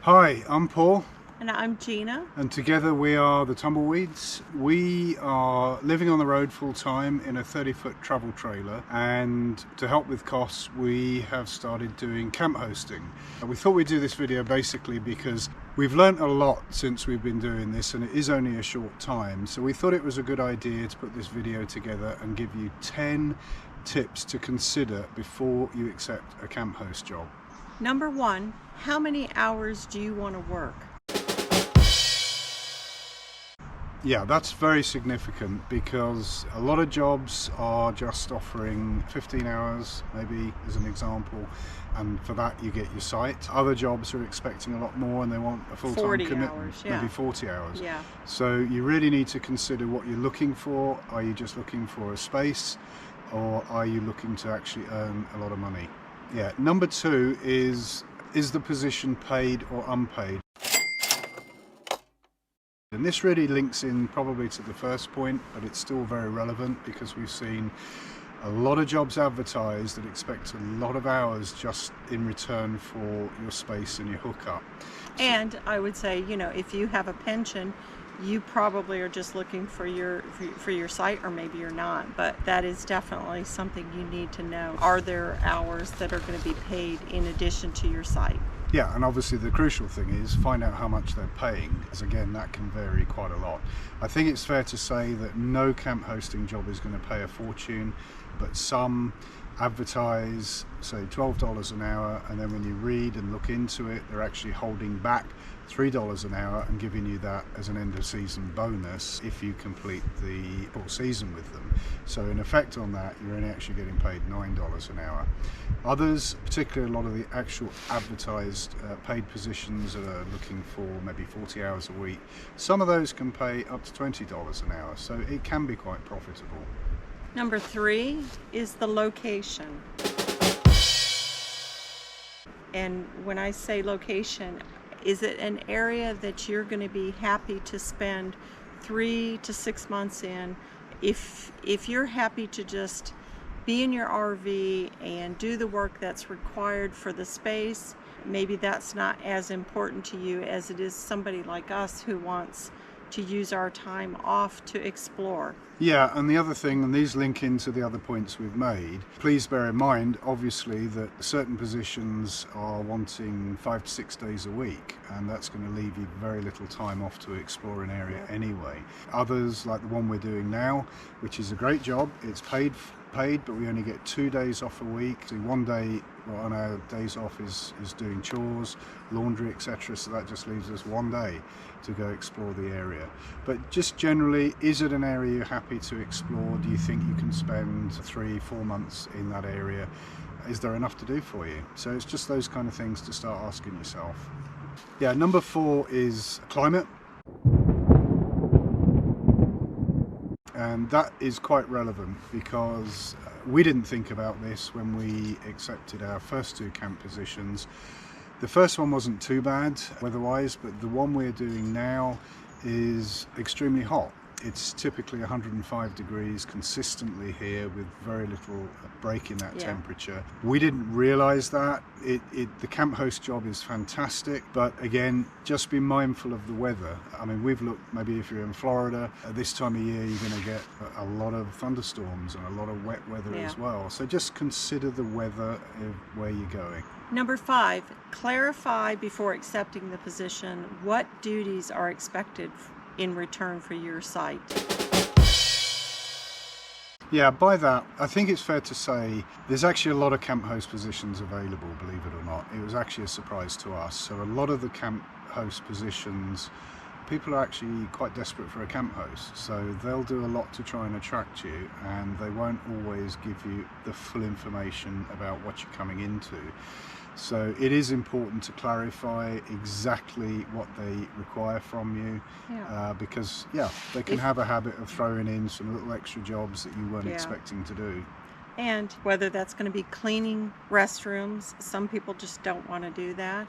Hi, I'm Paul. And I'm Gina. And together we are the Tumbleweeds. We are living on the road full time in a 30-foot travel trailer, and to help with costs we have started doing camp hosting. We thought we'd do this video basically because we've learnt a lot since we've been doing this, and it is only a short time, so we thought it was a good idea to put this video together and give you 10 tips to consider before you accept a camp host job. Number one, how many hours do you want to work? Yeah, that's very significant because a lot of jobs are just offering 15 hours, maybe as an example, and for that you get your site. Other jobs are expecting a lot more and they want a full-time commitment, hours, yeah. maybe 40 hours. Yeah. So you really need to consider what you're looking for. Are you just looking for a space, or are you looking to actually earn a lot of money? Yeah. Number two is the position paid or unpaid? And this really links in probably to the first point, but it's still very relevant because we've seen a lot of jobs advertised that expect a lot of hours just in return for your space and your hookup. And I would say, you know, if you have a pension, you probably are just looking for your site, or maybe you're not, but that is definitely something you need to know. Are there hours that are going to be paid in addition to your site? Yeah, and obviously the crucial thing is find out how much they're paying, because again that can vary quite a lot. I think it's fair to say that no camp hosting job is going to pay a fortune, but some advertise say $12 an hour, and then when you read and look into it, they're actually holding back $3 an hour and giving you that as an end of season bonus if you complete the full season with them. So in effect on that, you're only actually getting paid $9 an hour. Others, particularly a lot of the actual advertised paid positions that are looking for maybe 40 hours a week, some of those can pay up to $20 an hour, so it can be quite profitable. Number three is the location. And when I say location, is it an area that you're going to be happy to spend 3 to 6 months in? If you're happy to just be in your RV and do the work that's required for the space, maybe that's not as important to you as it is somebody like us who wants to use our time off to explore. Yeah, and the other thing, and these link into the other points we've made, please bear in mind obviously that certain positions are wanting 5 to 6 days a week, and that's going to leave you very little time off to explore an area anyway. Others, like the one we're doing now, which is a great job, it's paid, but we only get 2 days off a week. So one day on our days off is doing chores, laundry, etc. So that just leaves us 1 day to go explore the area. But just generally, is it an area you're happy to explore? Do you think you can spend 3-4 months in that area? Is there enough to do for you? So it's just those kind of things to start asking yourself. Yeah, number 4 is climate. And that is quite relevant because we didn't think about this when we accepted our first 2 camp positions. The first one wasn't too bad weather-wise, but the one we're doing now is extremely hot. It's typically 105 degrees consistently here with very little break in that temperature. We didn't realize that. The camp host job is fantastic, but again, just be mindful of the weather. I mean, we've looked, maybe if you're in Florida, at this time of year, you're going to get a lot of thunderstorms and a lot of wet weather as well. So just consider the weather of where you're going. Number 5, clarify before accepting the position what duties are expected in return for your site. Yeah, by that, I think it's fair to say there's actually a lot of camp host positions available, believe it or not. It was actually a surprise to us. So a lot of the camp host positions, people are actually quite desperate for a camp host. So they'll do a lot to try and attract you, and they won't always give you the full information about what you're coming into. So it is important to clarify exactly what they require from you, because they can have a habit of throwing in some little extra jobs that you weren't expecting to do. And whether that's going to be cleaning restrooms, some people just don't want to do that.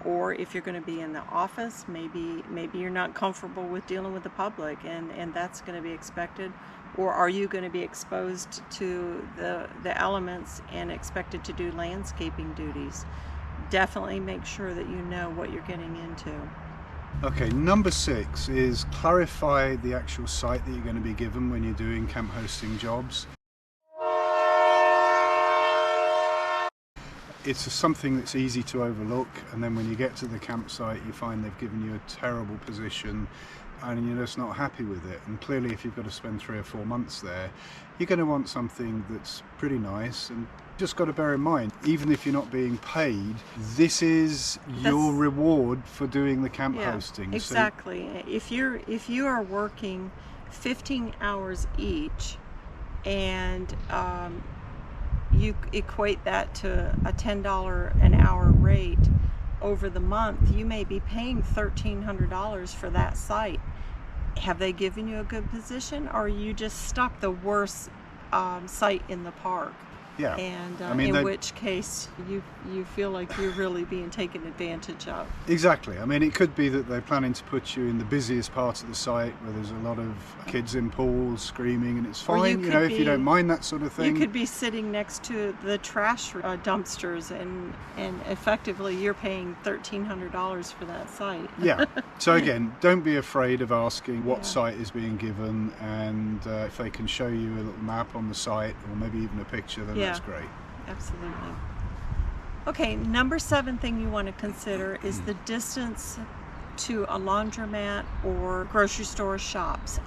Or if you're going to be in the office, maybe you're not comfortable with dealing with the public, and that's going to be expected. Or are you going to be exposed to the elements and expected to do landscaping duties? definitely make sure that you know what you're getting into. Okay, number 6 is clarify the actual site that you're going to be given when you're doing camp hosting jobs. It's something that's easy to overlook, and then when you get to the campsite you find they've given you a terrible position and you're just not happy with it. And clearly if you've got to spend 3 or 4 months there, you're going to want something that's pretty nice. And just got to bear in mind, even if you're not being paid, this is your reward for doing the camp hosting. Exactly. So, if you are working 15 hours each, and you equate that to a $10 an hour rate over the month, you may be paying $1,300 for that site. Have they given you a good position, or are you just stuck the worst site in the park? Yeah. And I mean, in which case you feel like you're really being taken advantage of. Exactly. I mean, it could be that they're planning to put you in the busiest part of the site where there's a lot of kids in pools screaming, and it's fine, you know, if you don't mind that sort of thing. You could be sitting next to the trash dumpsters, and effectively you're paying $1,300 for that site. Yeah. So again, don't be afraid of asking what site is being given, and if they can show you a little map on the site or maybe even a picture, then that's great. Absolutely. Okay, number 7 thing you want to consider is the distance to a laundromat or grocery store shops.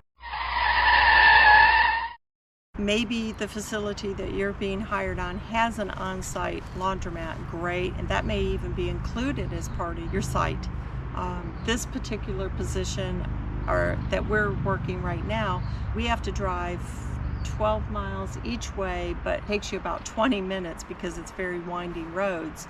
Maybe the facility that you're being hired on has an on-site laundromat, great, and that may even be included as part of your site. This particular position that we're working right now, we have to drive 12 miles each way, but it takes you about 20 minutes because it's very winding roads,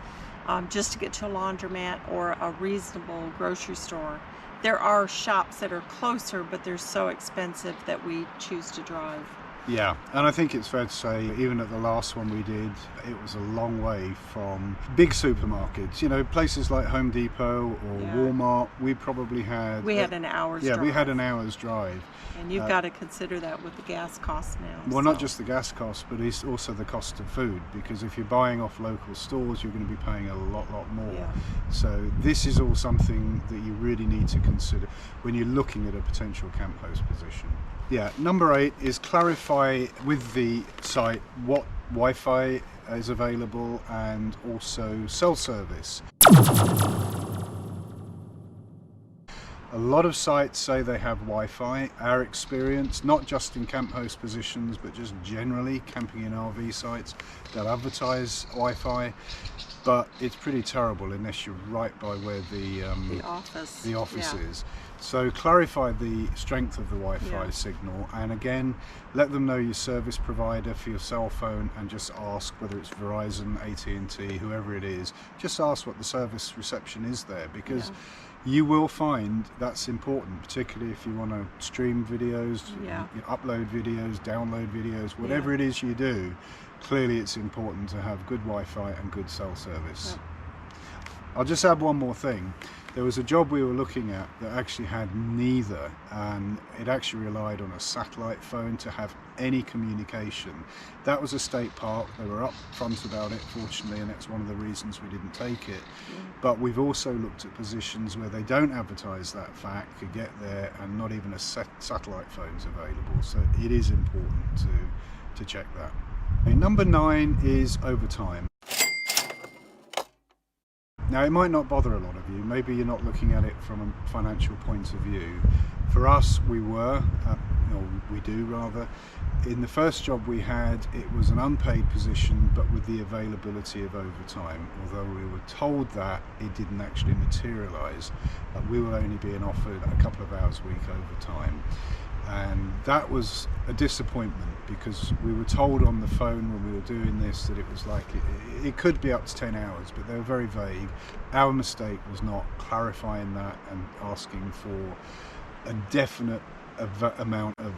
just to get to a laundromat or a reasonable grocery store. There are shops that are closer, but they're so expensive that we choose to drive. Yeah, and I think it's fair to say, even at the last one we did, it was a long way from big supermarkets. You know, places like Home Depot or Walmart, we probably had... We had an hour's drive. Yeah, we had an hour's drive. And you've got to consider that with the gas costs now. Well, not just the gas costs, but it's also the cost of food, because if you're buying off local stores, you're going to be paying a lot more. Yeah. So this is all something that you really need to consider when you're looking at a potential camp host position. Yeah, number 8 is clarify with the site what Wi-Fi is available and also cell service. A lot of sites say they have Wi-Fi. Our experience, not just in camp host positions, but just generally camping in RV sites, they'll advertise Wi-Fi, but it's pretty terrible unless you're right by where the office is. So clarify the strength of the Wi-Fi signal, and again, let them know your service provider for your cell phone, and just ask whether it's Verizon, AT&T, whoever it is, just ask what the service reception is there, because you will find that's important, particularly if you want to stream videos, you upload videos, download videos, whatever it is you do. Clearly it's important to have good Wi-Fi and good cell service. I'll just add one more thing. There was a job we were looking at that actually had neither, and it actually relied on a satellite phone to have any communication. That was a state park. They were upfront about it, fortunately, and that's one of the reasons we didn't take it. But we've also looked at positions where they don't advertise that fact, could get there and not even a satellite phone's available. So it is important to check that. Okay, number 9 is overtime. Now, it might not bother a lot of you. Maybe you're not looking at it from a financial point of view. For us, we were, or we do rather. In the first job we had, it was an unpaid position, but with the availability of overtime. Although we were told that, it didn't actually materialise. We were only being offered a couple of hours a week overtime. And that was a disappointment, because we were told on the phone when we were doing this that it was like it could be up to 10 hours, but they were very vague. Our mistake was not clarifying that and asking for a definite amount of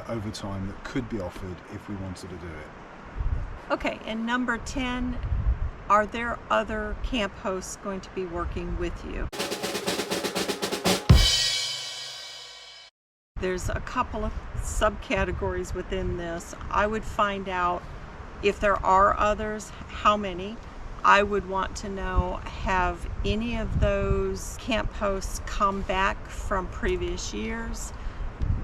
overtime that could be offered if we wanted to do it. Okay, and number 10, are there other camp hosts going to be working with you? There's a couple of subcategories within this. I would find out if there are others, how many, I would want to know, have any of those camp hosts come back from previous years?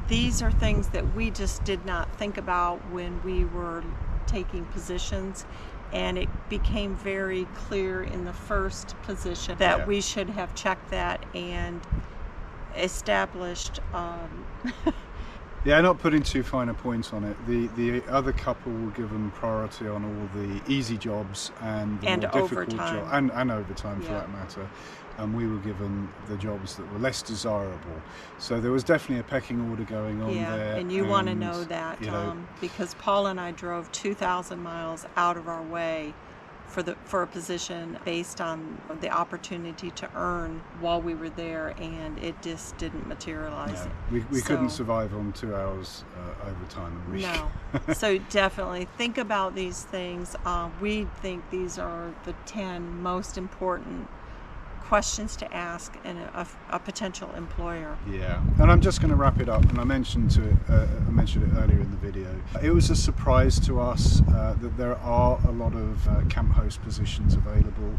These are things that we just did not think about when we were taking positions, and it became very clear in the first position that we should have checked that and established Yeah, not putting too fine a point on it. The other couple were given priority on all the easy jobs and the more difficult jobs, and overtime for that matter. And we were given the jobs that were less desirable. So there was definitely a pecking order going on there. And you want to know that, because Paul and I drove 2,000 miles out of our way for a position based on the opportunity to earn while we were there, and it just didn't materialize. We couldn't survive on 2 hours overtime a week. No. So definitely think about these things. We think these are the 10 most important questions to ask in a potential employer. Yeah, and I'm just going to wrap it up. And I mentioned it earlier in the video. It was a surprise to us that there are a lot of camp host positions available.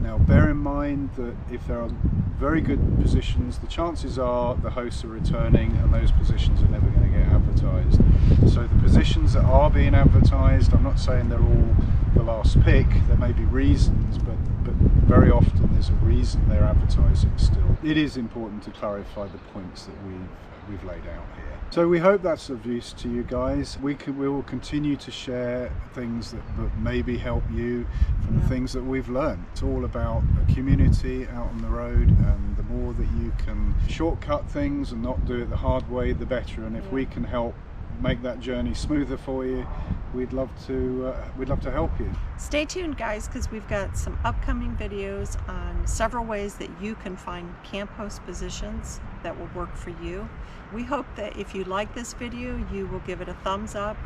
Now, bear in mind that if there are very good positions, the chances are the hosts are returning, and those positions are never going to get advertised. So the positions that are being advertised, I'm not saying they're all the last pick. There may be reasons, but very often there's a reason they're advertising still. It is important to clarify the points that we've laid out here. So we hope that's of use to you guys. We will continue to share things that maybe help you from the things that we've learned. It's all about a community out on the road, and the more that you can shortcut things and not do it the hard way, the better. And if we can help make that journey smoother for you, we'd love to help you. Stay tuned, guys, because we've got some upcoming videos on several ways that you can find camp host positions that will work for you. We hope that if you like this video, you will give it a thumbs up,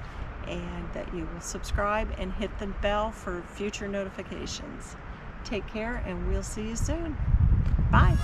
and that you will subscribe and hit the bell for future notifications. Take care, and we'll see you soon. Bye.